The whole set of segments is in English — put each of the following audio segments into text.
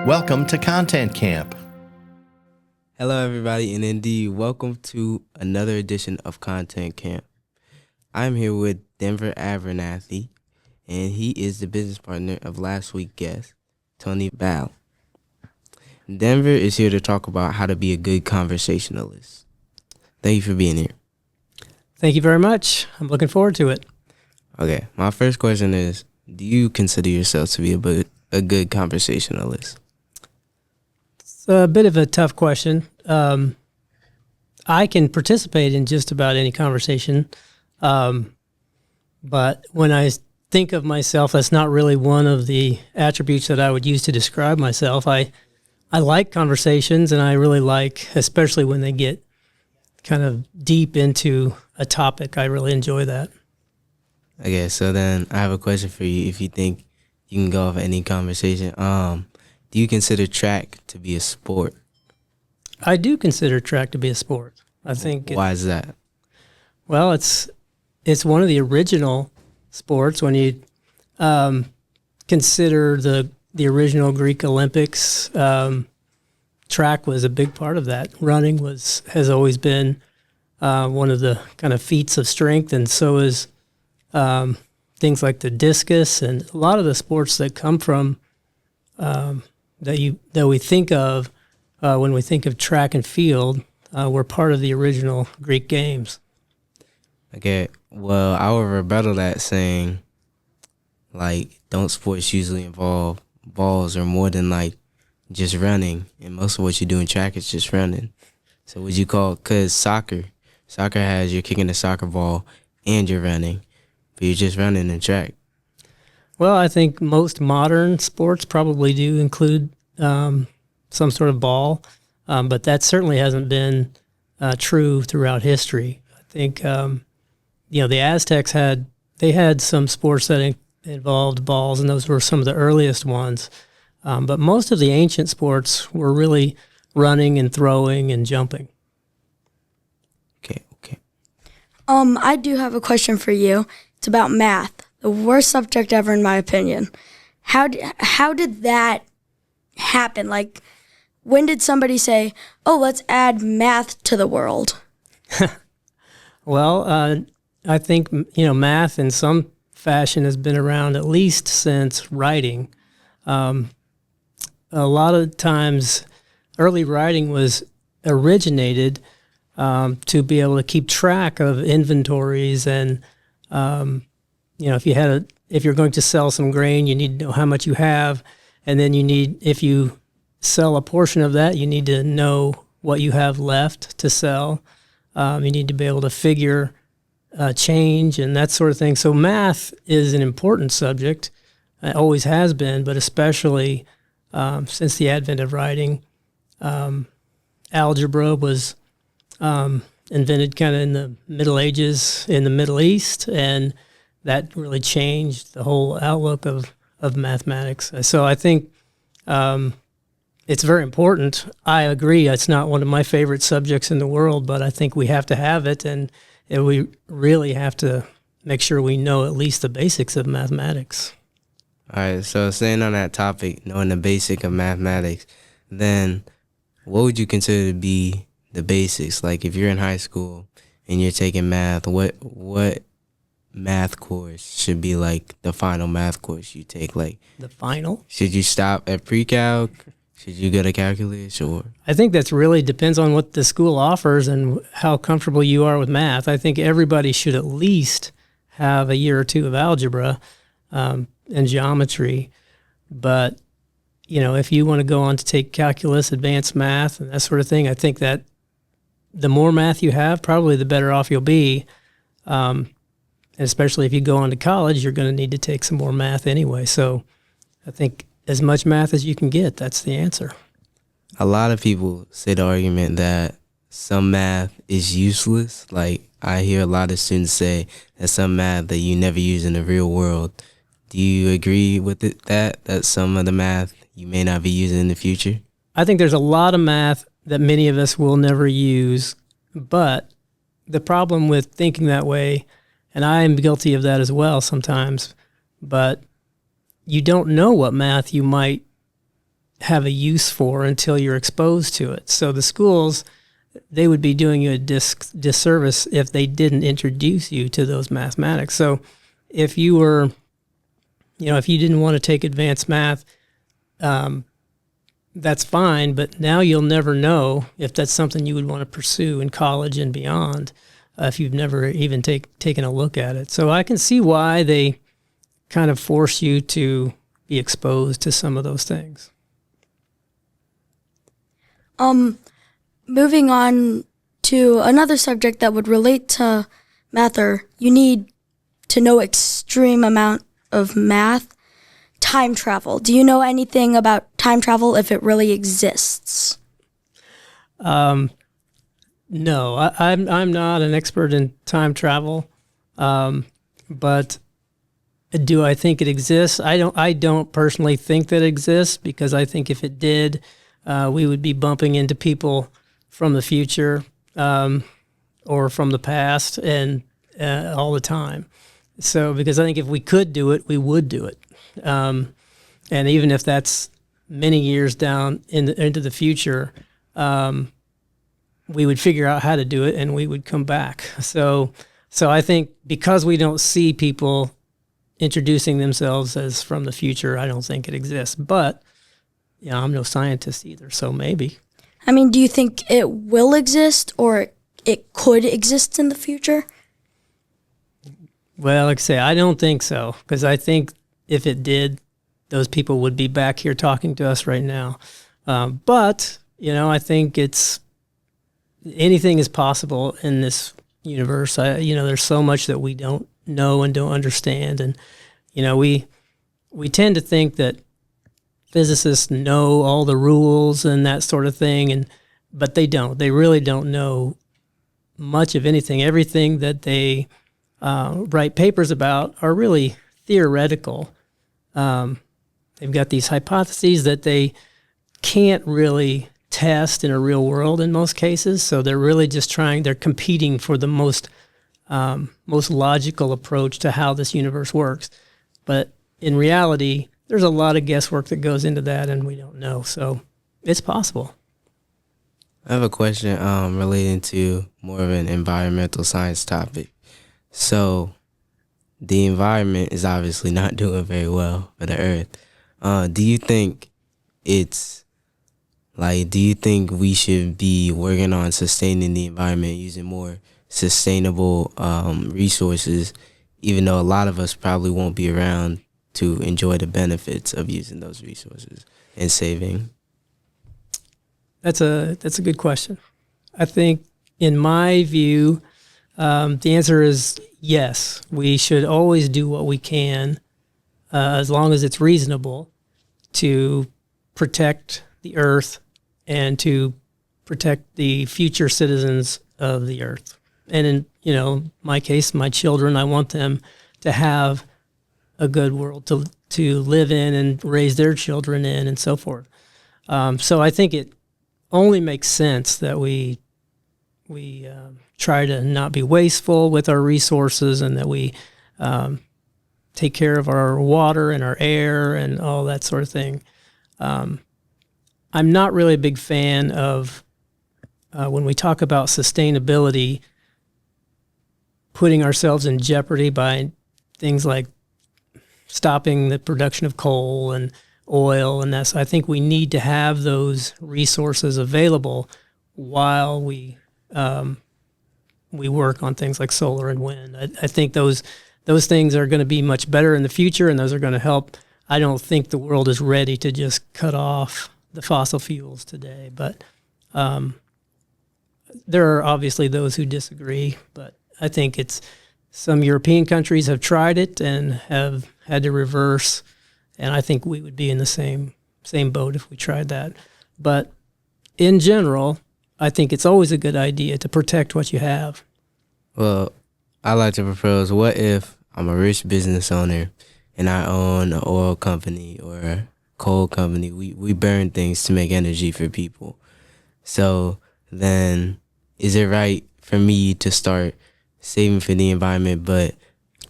Welcome to Content Camp. Hello, everybody, and indeed, welcome to another edition of Content Camp. I'm here with Denver Abernathy, and he is the business partner of last week's guest, Tony Ball. Denver is here to talk about how to be a good conversationalist. Thank you for being here. Thank you very much. I'm looking forward to it. Okay, my first question is, do you consider yourself to be a good conversationalist? It's a bit of a tough question. I can participate in just about any conversation, but when I think of myself, that's not really one of the attributes that I would use to describe myself. I like conversations, and I really like, especially when they get kind of deep into a topic, I really enjoy that. Okay, so then I have a question for you. If you think you can go off any conversation, do you consider track to be a sport? I do consider track to be a sport. I think. Why is that? Well, it's one of the original sports. When you consider the original Greek Olympics, track was a big part of that. Running has always been one of the kind of feats of strength, and so is things like the discus and a lot of the sports that come from that we think of when we think of track and field were part of the original Greek games. Okay, well, I would rebuttal that saying, like, don't sports usually involve balls or more than, like, just running? And most of what you do in track is just running. So would you call, because soccer has you're kicking a soccer ball and you're running, but you're just running in track. Well, I think most modern sports probably do include some sort of ball, but that certainly hasn't been true throughout history. I think the Aztecs had some sports that involved balls, and those were some of the earliest ones. But most of the ancient sports were really running and throwing and jumping. Okay. I do have a question for you. It's about math, the worst subject ever in my opinion. How did that happen? Like, when did somebody say, "Oh, let's add math to the world"? Well, I think math in some fashion has been around at least since writing. A lot of times, early writing was originated to be able to keep track of inventories, and if you're going to sell some grain, you need to know how much you have, and then if you sell a portion of that, you need to know what you have left to sell. You need to be able to figure change and that sort of thing. So math is an important subject. It always has been, but especially since the advent of writing. Algebra was invented kind of in the Middle Ages in the Middle East, and that really changed the whole outlook of mathematics. So I think it's very important. I agree, it's not one of my favorite subjects in the world, but I think we have to have it, and we really have to make sure we know at least the basics of mathematics. All right, so staying on that topic, knowing the basic of mathematics, then what would you consider to be the basics? Like, if you're in high school and you're taking math, what math course should be like the final math course you take? Like, The final? should you stop at pre-calc? Should you go to calculus? Or I think that's really depends on what the school offers and how comfortable you are with math. I think everybody should at least have a year or two of algebra and geometry. But, if you want to go on to take calculus, advanced math, and that sort of thing, I think that the more math you have, probably the better off you'll be. And especially if you go on to college, you're going to need to take some more math anyway. So I think as much math as you can get, that's the answer. a lot of people say the argument that some math is useless. Like, I hear a lot of students say that some math that you never use in the real world. Do you agree with it, that some of the math you may not be using in the future? I think there's a lot of math that many of us will never use, but the problem with thinking that way, and I am guilty of that as well sometimes, but you don't know what math you might have a use for until you're exposed to it. So the schools, they would be doing you a disservice if they didn't introduce you to those mathematics. So if you were, if you didn't want to take advanced math, that's fine, but now you'll never know if that's something you would want to pursue in college and beyond if you've never even taken a look at it. So I can see why they kind of force you to be exposed to some of those things. Moving on to another subject that would relate to math, or you need to know extreme amount of math. Time travel. Do you know anything about time travel, if it really exists? No, I'm not an expert in time travel, but do I think it exists? I don't personally think that it exists, because I think if it did, we would be bumping into people from the future or from the past and all the time. So, because I think if we could do it, we would do it. And even if that's many years down into the future, we would figure out how to do it and we would come back. So I think because we don't see people introducing themselves as from the future, I don't think it exists. But I'm no scientist either, so maybe. I mean, do you think it will exist, or it could exist in the future? Well, like I say, I don't think so, because I think if it did, those people would be back here talking to us right now. But, I think anything is possible in this universe. There's so much that we don't know and don't understand. And, we tend to think that physicists know all the rules and that sort of thing, but they don't. They really don't know much of anything. Everything that they write papers about are really theoretical. They've got these hypotheses that they can't really test in a real world in most cases, so they're really just they're competing for the most logical approach to how this universe works. But in reality, there's a lot of guesswork that goes into that, and we don't know. So it's possible. I have a question relating to more of an environmental science topic. So the environment is obviously not doing very well for the earth. Do you think we should be working on sustaining the environment, using more sustainable resources, even though a lot of us probably won't be around to enjoy the benefits of using those resources and saving? That's a good question. I think, in my view, the answer is yes. We should always do what we can, as long as it's reasonable, to protect the earth and to protect the future citizens of the earth. And in my case, my children, I want them to have a good world to live in and raise their children in, and so forth. So I think it only makes sense that we try to not be wasteful with our resources, and that we take care of our water and our air and all that sort of thing. I'm not really a big fan of when we talk about sustainability, putting ourselves in jeopardy by things like stopping the production of coal and oil, and that's. I think we need to have those resources available while we work on things like solar and wind. I think those things are going to be much better in the future, and those are going to help. I don't think the world is ready to just cut off the fossil fuels today, but there are obviously those who disagree. But I think some European countries have tried it and have had to reverse, and I think we would be in the same boat if we tried that. But in general, I think it's always a good idea to protect what you have. Well, I like to propose, what if I'm a rich business owner and I own an oil company or a coal company? We burn things to make energy for people. So then is it right for me to start saving for the environment, but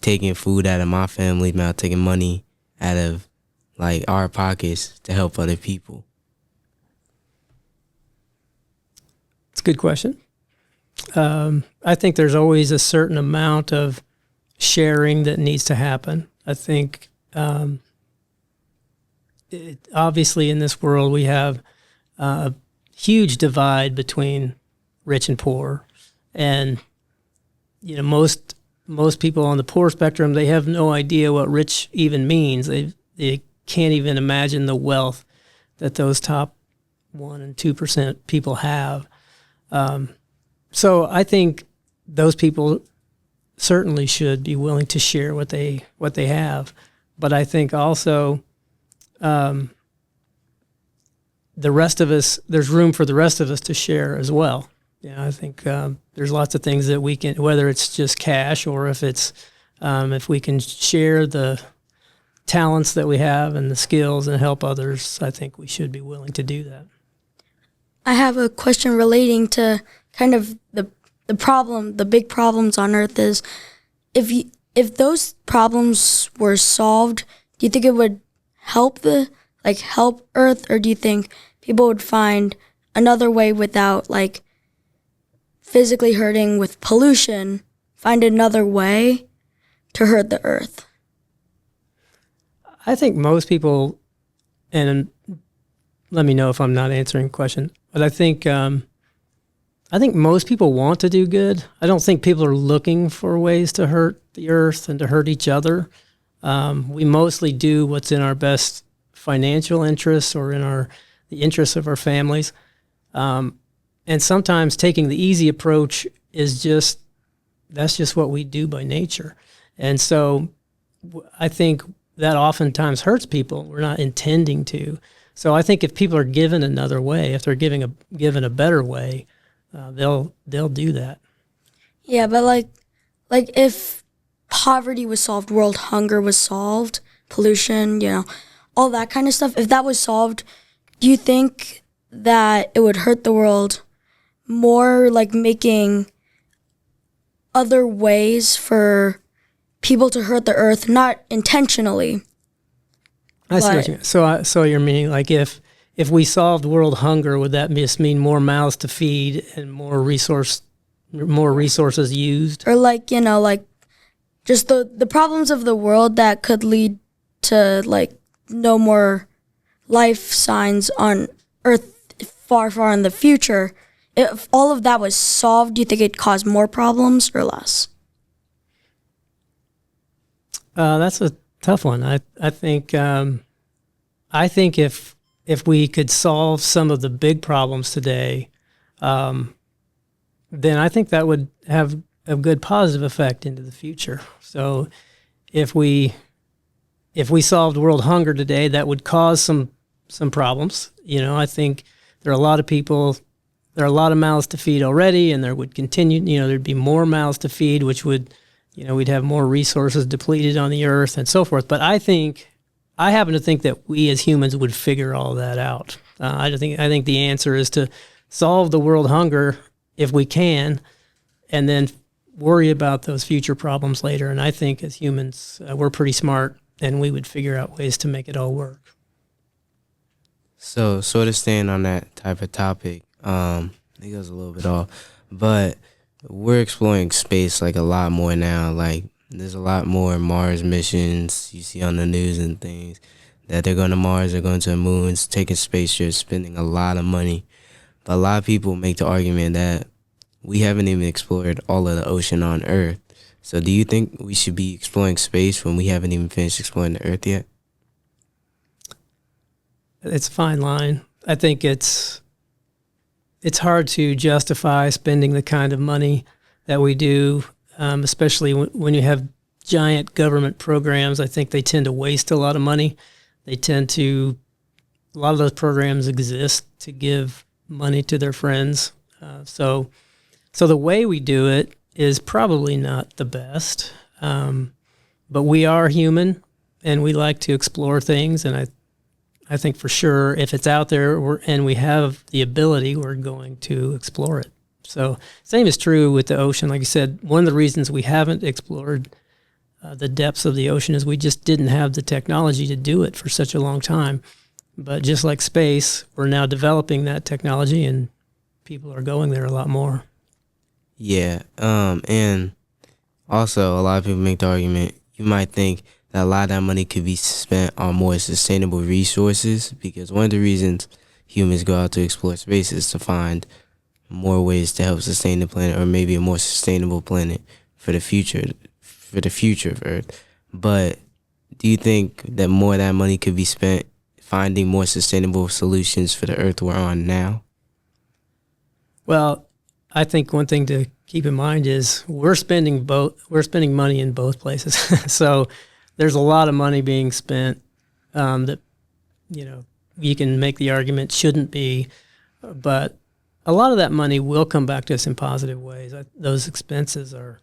taking food out of my family mouth, taking money out of like our pockets to help other people? It's a good question. I think there's always a certain amount of sharing that needs to happen. I think obviously in this world we have a huge divide between rich and poor, and most people on the poor spectrum, they have no idea what rich even means. They can't even imagine the wealth that those top 1% and 2% people have. So I think those people certainly should be willing to share what they have, but I think also the rest of us, there's room for the rest of us to share as well. I think there's lots of things that we can, whether it's just cash or if it's if we can share the talents that we have and the skills and help others, I think we should be willing to do that. I have a question relating to kind of the big problems on Earth is if those problems were solved, do you think it would help help Earth, or do you think people would find another way without physically hurting with pollution, find another way to hurt the Earth? I think most people, and let me know if I'm not answering the question, but I think most people want to do good. I don't think people are looking for ways to hurt the Earth and to hurt each other. We mostly do what's in our best financial interests or in the interests of our families. And sometimes taking the easy approach that's just what we do by nature. And so I think that oftentimes hurts people. We're not intending to. So I think if people are given another way, if they're given a better way, they'll do that. Yeah, but if poverty was solved, world hunger was solved, pollution, all that kind of stuff, if that was solved, do you think that it would hurt the world more, making other ways for people to hurt the Earth, not intentionally? I see what you mean. So you're meaning if we solved world hunger, would that just mean more mouths to feed and more resources used? Or just the problems of the world that could lead to no more life signs on Earth far, far in the future. If all of that was solved, do you think it'd cause more problems or less? That's a tough one. I think if we could solve some of the big problems today, then I think that would have a good positive effect into the future. So if we solved world hunger today, that would cause some problems. I think there are a lot of people. There are a lot of mouths to feed already, and there would continue, there'd be more mouths to feed, which would, we'd have more resources depleted on the Earth and so forth. But I happen to think that we as humans would figure all that out. I think the answer is to solve the world hunger if we can, and then worry about those future problems later. And I think as humans, we're pretty smart, and we would figure out ways to make it all work. So sort of staying on that type of topic, it goes a little bit off, but we're exploring space a lot more now. There's a lot more Mars missions you see on the news and things that they're going to Mars, they're going to the moon, taking space trips, spending a lot of money. But a lot of people make the argument that we haven't even explored all of the ocean on Earth. So do you think we should be exploring space when we haven't even finished exploring the Earth yet? It's a fine line. I think it's hard to justify spending the kind of money that we do, especially when you have giant government programs. I think they tend to waste a lot of money. A lot of those programs exist to give money to their friends. So the way we do it is probably not the best. But we are human, and we like to explore things, and I think for sure if it's out there and we have the ability, we're going to explore it. So same is true with the ocean. Like you said, one of the reasons we haven't explored the depths of the ocean is we just didn't have the technology to do it for such a long time. But just like space, we're now developing that technology, and people are going there a lot more. Yeah. And also a lot of people make the argument, you might think that a lot of that money could be spent on more sustainable resources, because one of the reasons humans go out to explore space is to find more ways to help sustain the planet, or maybe a more sustainable planet for the future of Earth. But do you think that more of that money could be spent finding more sustainable solutions for the Earth we're on now? Well, I think one thing to keep in mind is we're spending money in both places. So there's a lot of money being spent that, you can make the argument shouldn't be, but a lot of that money will come back to us in positive ways. Those expenses are,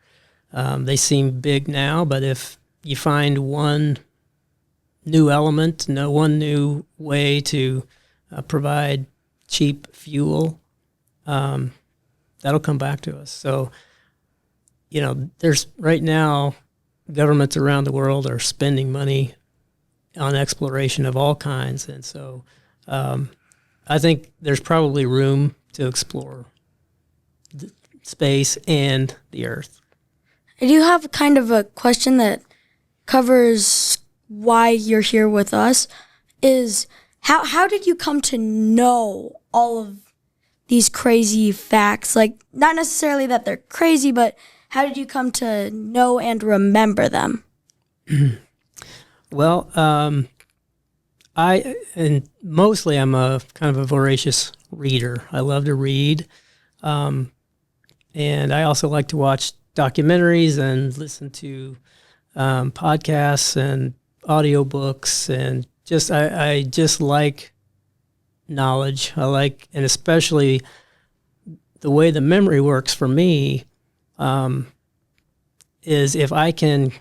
they seem big now, but if you find one new element, one new way to provide cheap fuel, that'll come back to us. So, there's right now, governments around the world are spending money on exploration of all kinds. And so I think there's probably room to explore space and the Earth. I do have kind of a question that covers why you're here with us. Is how did you come to know all of these crazy facts? Like, not necessarily that they're crazy, but how did you come to know and remember them? Well, mostly I'm a kind of a voracious reader. I love to read, and I also like to watch documentaries and listen to podcasts and audiobooks, and I just like knowledge. And especially the way the memory works for me is if I can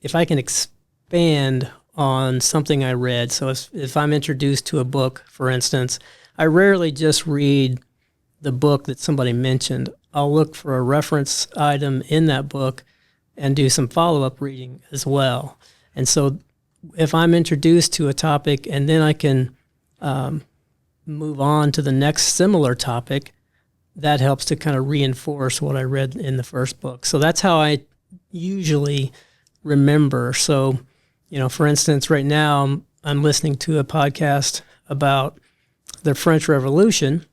expand on something I read. So if I'm introduced to a book, for instance, I rarely just read the book that somebody mentioned. I'll look for a reference item in that book and do some follow-up reading as well. And so if I'm introduced to a topic and then I can move on to the next similar topic, that helps to kind of reinforce what I read in the first book. So that's how I usually remember. So, for instance, right now I'm listening to a podcast about the French Revolution,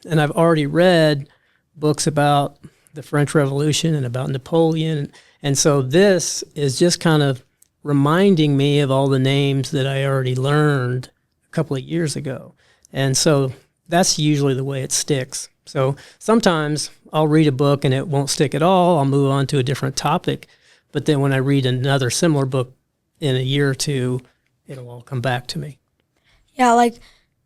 and I've already read books about the French Revolution and about Napoleon. And so this is just kind of reminding me of all the names that I already learned a couple of years ago. And so that's usually the way it sticks. So sometimes I'll read a book and it won't stick at all. I'll move on to a different topic. But then when I read another similar book in a year or two, it'll all come back to me. Yeah,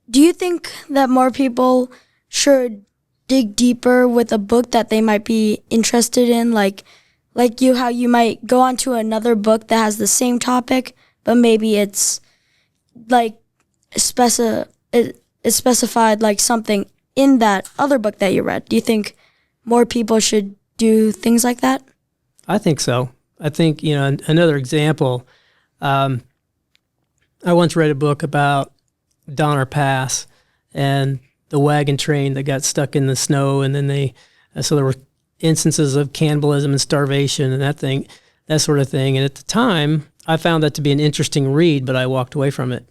do you think that more people should dig deeper with a book that they might be interested in? Like how you might go on to another book that has the same topic, but maybe it's specified like something in that other book that you read. Do you think more people should do things like that? I think so. I think, another example, I once read a book about Donner Pass and the wagon train that got stuck in the snow, and then so there were instances of cannibalism and starvation and that sort of thing. And at the time, I found that to be an interesting read, but I walked away from it.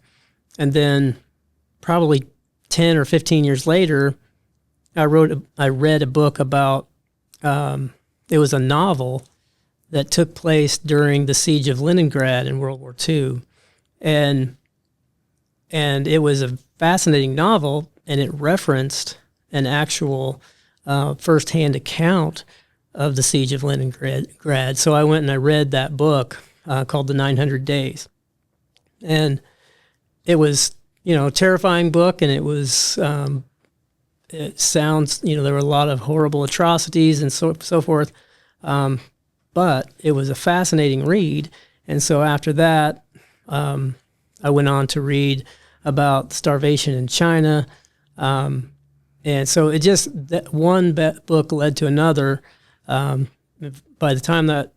And then probably 10 or 15 years later, I read a book about, it was a novel that took place during the siege of Leningrad in World War II. And it was a fascinating novel, and it referenced an actual firsthand account of the siege of Leningrad. So I went and I read that book called The 900 Days. And it was, a terrifying book, and it was, it sounds, there were a lot of horrible atrocities and so forth. But it was a fascinating read. And so after that, I went on to read about starvation in China. And so it just, that one book led to another. By the time that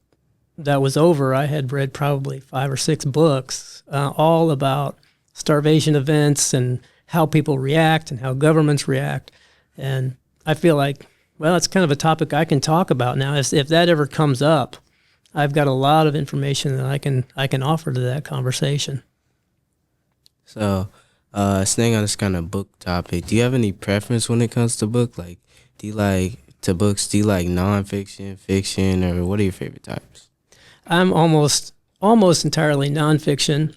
was over, I had read probably 5 or 6 books, all about starvation events and how people react and how governments react. And I feel like, well, it's kind of a topic I can talk about now. If that ever comes up, I've got a lot of information that I can offer to that conversation. So, staying on this kind of book topic, do you have any preference when it comes to book? Like, do you like nonfiction, fiction, or what are your favorite types? I'm almost entirely nonfiction.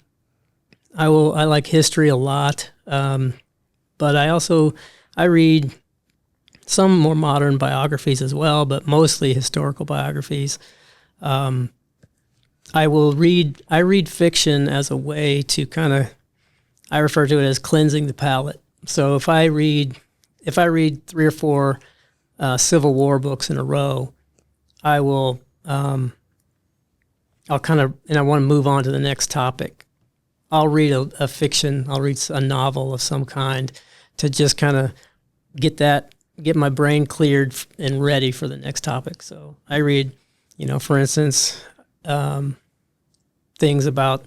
I like history a lot, but I read some more modern biographies as well, but mostly historical biographies. I read fiction as a way to I refer to it as cleansing the palate. So if I read 3 or 4 Civil War books in a row, I will and I want to move on to the next topic. I'll read a fiction, I'll read a novel of some kind to just kind of get my brain cleared and ready for the next topic. So I read, for instance, things about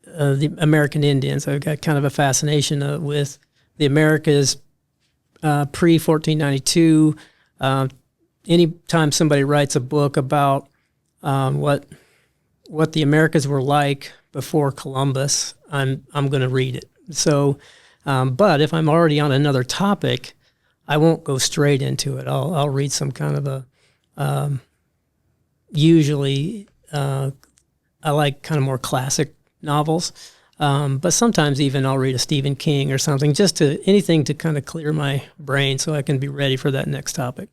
the American Indians. I've got kind of a fascination with the Americas pre-1492. Anytime somebody writes a book about what the Americas were like before Columbus, I'm going to read it. So, but if I'm already on another topic, I won't go straight into it. I'll read some kind of a usually I like kind of more classic novels, but sometimes even I'll read a Stephen King or something, anything to kind of clear my brain so I can be ready for that next topic.